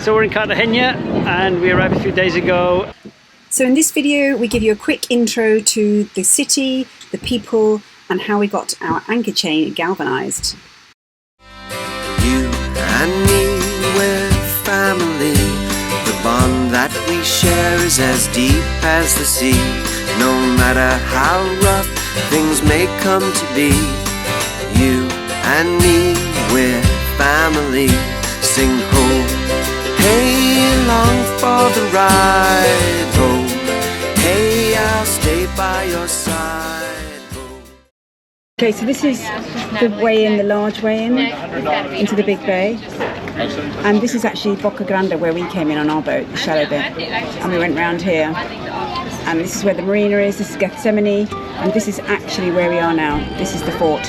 So we're in Cartagena and we arrived a few days ago. So in this video we give you a quick intro to the city, the people and how we got our anchor chain galvanized. You and me, we're family. The bond that we share is as deep as the sea. No matter how rough things may come to be, you and me, we're family. Sing ho, hey, along for the ride. Ho, hey, I'll stay by your side. Okay, so this is the way in, the large way in, into the big bay. And this is actually Boca Grande where we came in on our boat, the shallow bit. And we went round here. And this is where the Marina is, this is Gethsemani. And this is actually where we are now. This is the fort.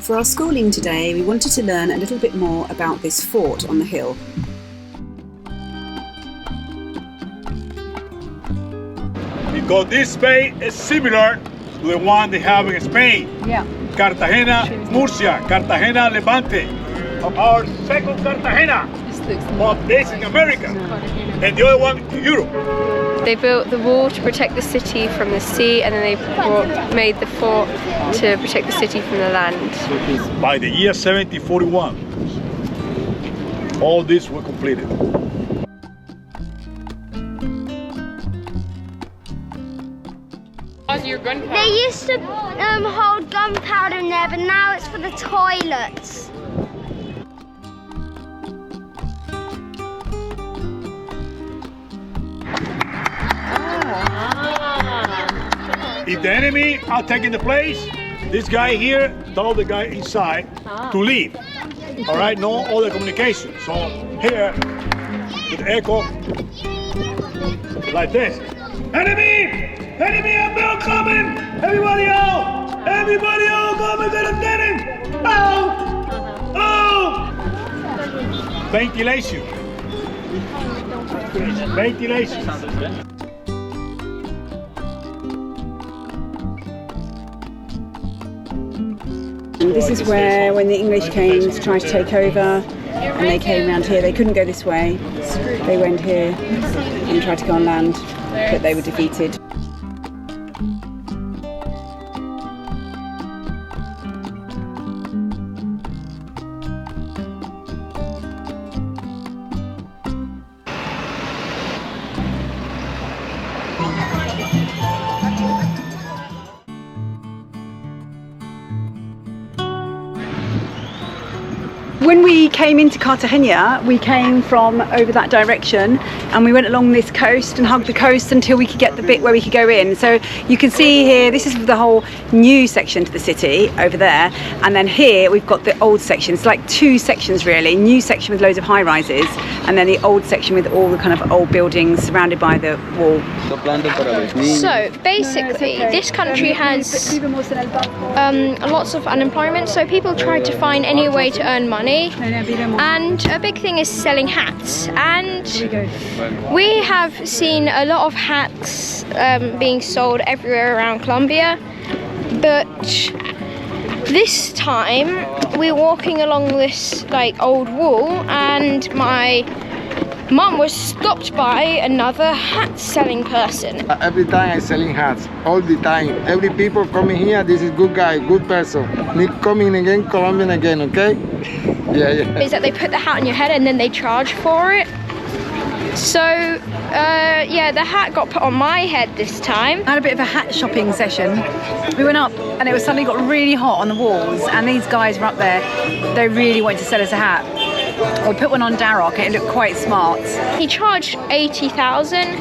For our schooling today, we wanted to learn a little bit more about this fort on the hill. Because this bay is similar to the one they have in Spain. Yeah. Cartagena, Murcia, Cartagena, Levante. Our second Cartagena of this in America, and the other one in Europe. They built the wall to protect the city from the sea, and then they made the fort to protect the city from the land. By the year 1741, all this were completed. They used to hold gunpowder in there, but now it's for the toilets. If the enemy are taking the place, this guy here told the guy inside to leave. All right, no other communication. So here, with echo, like this. Enemy! Enemy, Amel coming! Everybody out! Everybody out! Coming to the getting! Out! Oh! Ventilation. Ventilation. And this is where, when the English came to try to take over, and they came around here, they couldn't go this way. They went here and tried to go on land, but they were defeated. When we came into Cartagena, we came from over that direction and we went along this coast and hugged the coast until we could get the bit where we could go in. So you can see here, this is the whole new section to the city over there, and then here we've got the old section. It's like two sections really, new section with loads of high rises and then the old section with all the kind of old buildings surrounded by the wall. So basically this country has lots of unemployment, so people try to find any way to earn money. And a big thing is selling hats, and we have seen a lot of hats being sold everywhere around Colombia, but this time we're walking along this like old wall and my mum was stopped by another hat selling person. Every time I'm selling hats, all the time. Every people coming here, this is good guy, good person. Need coming again, Colombian again, okay? Yeah. Is that they put the hat on your head and then they charge for it. So, yeah, the hat got put on my head this time. I had a bit of a hat shopping session. We went up and it was suddenly got really hot on the walls and these guys were up there. They really wanted to sell us a hat. We put one on Darrock and it looked quite smart. He charged 80,000,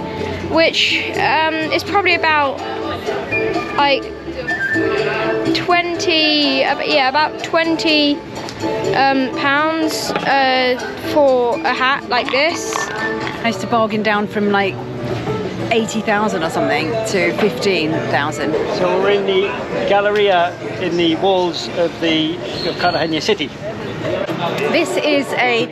which is probably about like 20, about 20 pounds for a hat like this. I used to bargain down from like 80,000 or something to 15,000. So we're in the Galleria in the walls of Cartagena city. This is a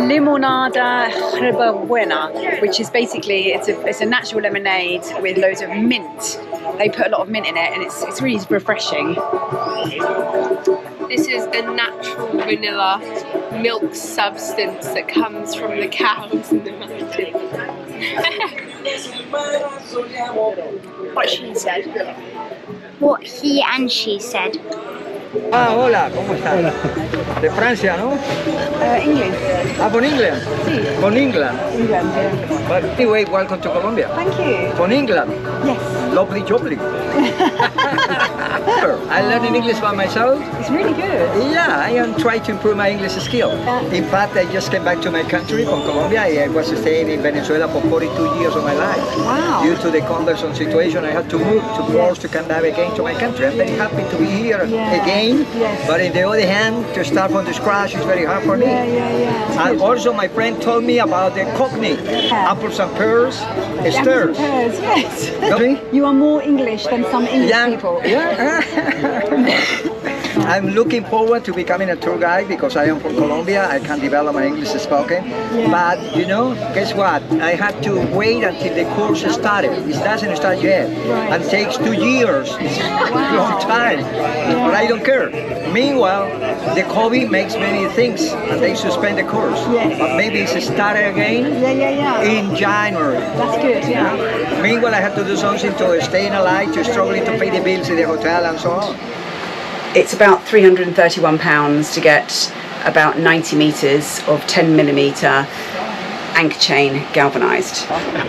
limonada herbabuena, which is basically it's a natural lemonade with loads of mint. They put a lot of mint in it, and it's really refreshing. This is a natural vanilla milk substance that comes from the cows in the mountains. What she said. What he and she said. Ah, hola, ¿cómo estás? De Francia, ¿no? England. Ah, from England? Sí. From England? England, yeah. But anyway, welcome to Colombia. Thank you. From England? Yes. Lovely jubbly. I learned English by myself. It's really good. Yeah, I am trying to improve my English skill. In fact, I just came back to my country from Colombia. I was staying in Venezuela for 42 years of my life. Wow. Due to the conversion situation, I had to move to force to come back again to my country. I'm very happy to be here again. Yes. But on the other hand, to start from the scratch is very hard for me. Yeah. And also my friend told me about the cockney, apples and pears, stairs. Apples and pears, yes. Okay? You are more English than some English people. Yeah. I'm looking forward to becoming a tour guide because I am from Colombia. I can develop my English spoken. Yeah. But you know, guess what? I had to wait until the course started. It doesn't start yet. Right. And takes 2 years. It's a long time. But I don't care. Meanwhile, the COVID makes many things and they suspend the course. Yes. But maybe it's started again in January. That's good, yeah. Meanwhile, I have to do something to staying alive, to struggling to pay the bills in the hotel and so on. It's about £331 to get about 90 metres of 10mm anchor chain galvanised.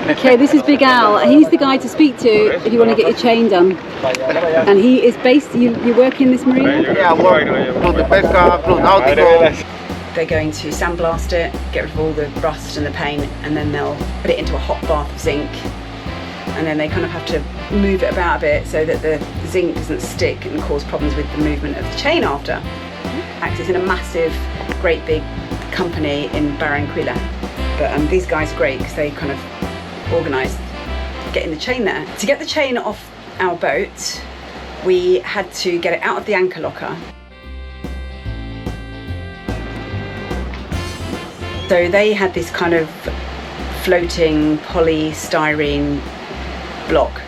Okay, this is Big Al. He's the guy to speak to if you want to get your chain done. And he is based, you work in this marina? Yeah, I work from the pesca, from nautical. They're going to sandblast it, get rid of all the rust and the paint, and then they'll put it into a hot bath of zinc. And then they kind of have to move it about a bit so that the zinc doesn't stick and cause problems with the movement of the chain after. It's in a massive, great big company in Barranquilla. But these guys are great because they kind of organised getting the chain there. To get the chain off our boat, we had to get it out of the anchor locker. So they had this kind of floating polystyrene block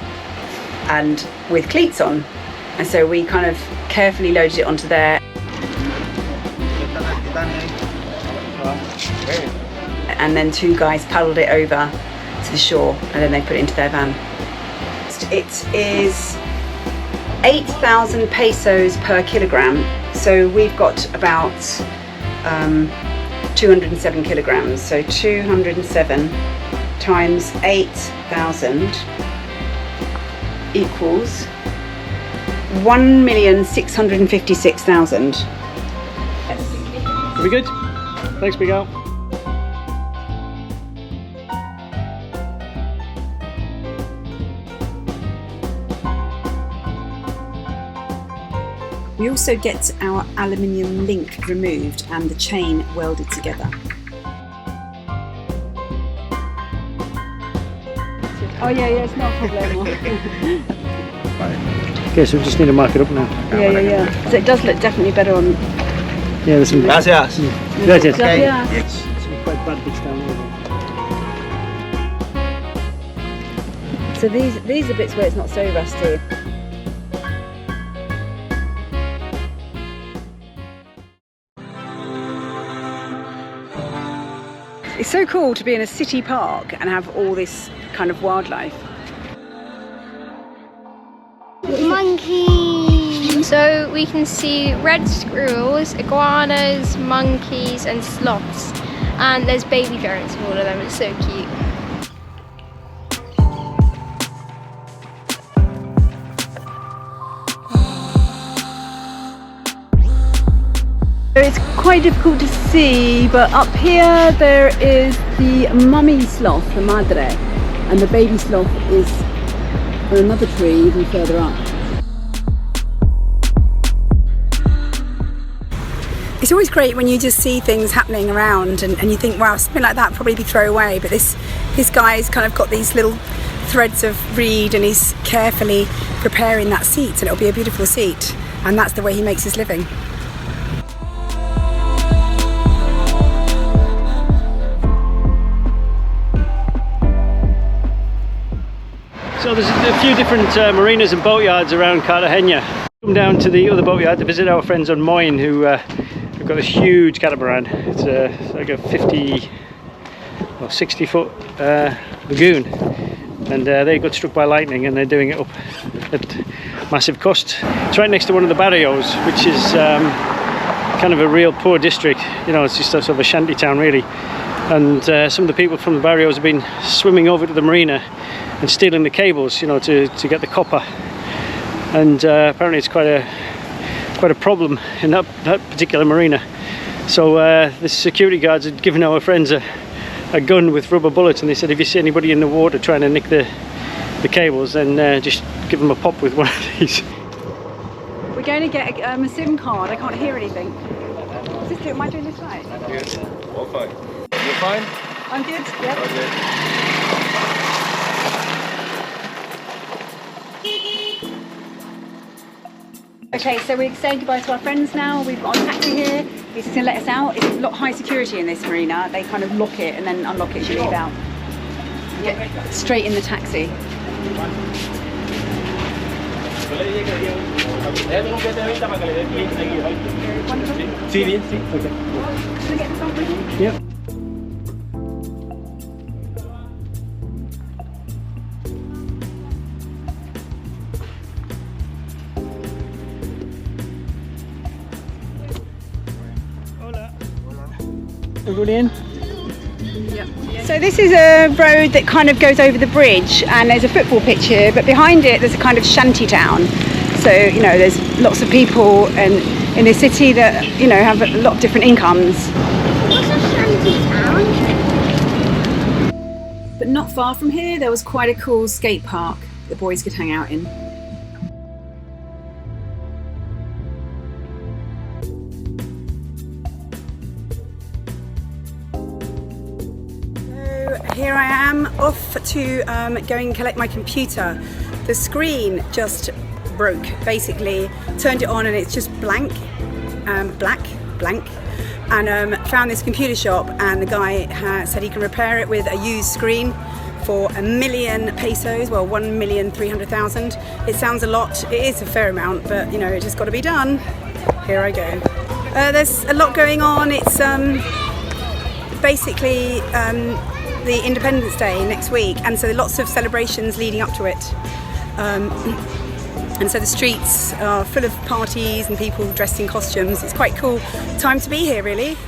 and with cleats on, and so we kind of carefully loaded it onto there, and then 2 guys paddled it over to the shore and then they put it into their van. It is 8,000 pesos per kilogram, so we've got about 207 kilograms, so 207 times 8,000 equals 1,656,000. Are we good? Thanks, Big Al. We also get our aluminium link removed and the chain welded together. Oh yeah, it's not a problem. Okay, so we just need to mark it up now. Yeah. So it does look definitely better on. Yeah, there's some. Gracias. Gracias. Gracias. Some quite bad bits down there. So these are bits where it's not so rusty. It's so cool to be in a city park and have all this kind of wildlife. Monkey. So we can see red squirrels, iguanas, monkeys and sloths. And there's baby ferrets of all of them, it's so cute. It's quite difficult to see, but up here there is the mummy sloth, the madre, and the baby sloth is on another tree even further up. It's always great when you just see things happening around and you think, wow, something like that would probably be thrown away, but this guy's kind of got these little threads of reed and he's carefully preparing that seat and it'll be a beautiful seat, and that's the way he makes his living. So there's a few different marinas and boatyards around Cartagena. Come down to the other boatyard to visit our friends on Moyne who have got this huge catamaran. It's like a 50 or 60 foot lagoon, and they got struck by lightning and they're doing it up at massive cost. It's right next to one of the barrios, which is kind of a real poor district. You know, it's just a sort of a shanty town really, and some of the people from the barrios have been swimming over to the marina and stealing the cables, you know, to get the copper. And apparently it's quite a problem in that particular marina. So the security guards had given our friends a gun with rubber bullets, and they said if you see anybody in the water trying to nick the cables, then just give them a pop with one of these. We're going to get a SIM card. I can't hear anything. Am I doing this right? Yes, all fine. You're fine? I'm good, yep. Okay. Okay, so we're saying goodbye to our friends now. We've got a taxi here. He's going to let us out. It's a lot high security in this marina. They kind of lock it and then unlock it as you leave out. Get straight in the taxi. Yep. Everybody in? Yep. So this is a road that kind of goes over the bridge, and there's a football pitch here, but behind it there's a kind of shanty town. So, you know, there's lots of people and in the city that, you know, have a lot of different incomes. What's a shanty town? But not far from here there was quite a cool skate park the boys could hang out in. Here I am, off to go and collect my computer. The screen just broke, basically. Turned it on and it's just blank, blank. And found this computer shop, and the guy said he can repair it with a used screen for 1 million pesos, well 1,300,000. It sounds a lot, it is a fair amount, but you know, it just got to be done. Here I go. There's a lot going on. It's basically the Independence Day next week, and so lots of celebrations leading up to it. And so the streets are full of parties and people dressed in costumes. It's quite cool time to be here, really.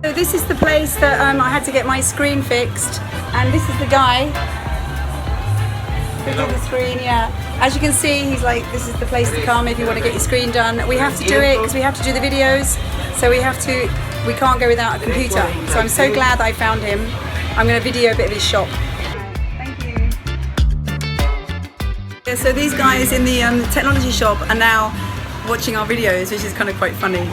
So this is the place that I had to get my screen fixed, and this is the guy who did the screen, yeah. As you can see, he's like, this is the place to come if you want to get your screen done. We have to do it because we have to do the videos, so we can't go without a computer. So I'm so glad I found him. I'm going to video a bit of his shop. Thank you. Yeah, so these guys in the technology shop are now watching our videos, which is kind of quite funny.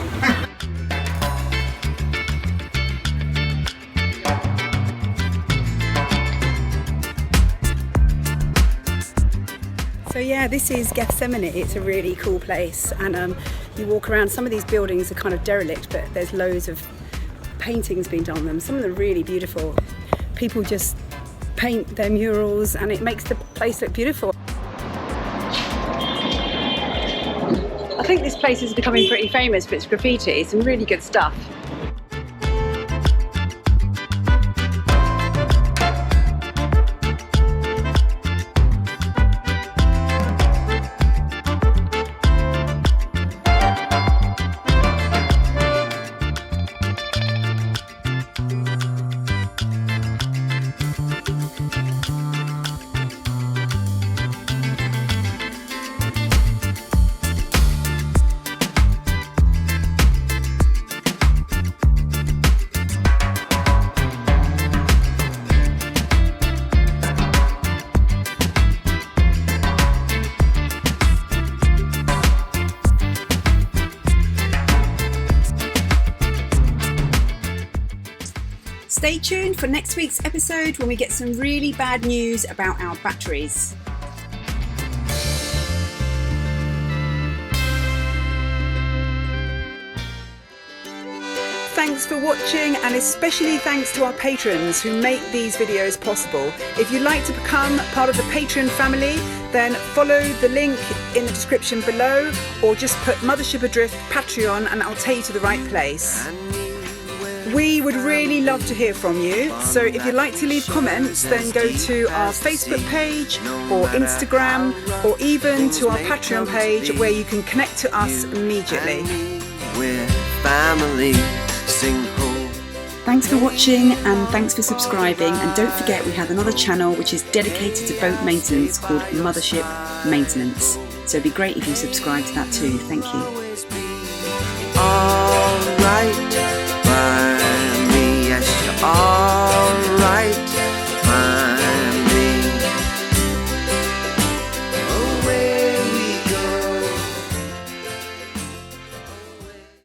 So yeah, this is Gethsemani. It's a really cool place, and you walk around. Some of these buildings are kind of derelict, but there's loads of paintings being done on them. Some of them are really beautiful. People just paint their murals and it makes the place look beautiful. think this place is becoming pretty famous for its graffiti. Some really good stuff. Stay tuned for next week's episode when we get some really bad news about our batteries. Thanks for watching, and especially thanks to our patrons who make these videos possible. If you'd like to become part of the Patreon family, then follow the link in the description below, or just put Mothership Adrift Patreon and I'll take you to the right place. We would really love to hear from you, so if you'd like to leave comments, then go to our Facebook page or Instagram, or even to our Patreon page where you can connect to us immediately. Thanks for watching, and thanks for subscribing, and don't forget we have another channel which is dedicated to boat maintenance called Mothership Maintenance, so it'd be great if you subscribe to that too. Thank you. All right.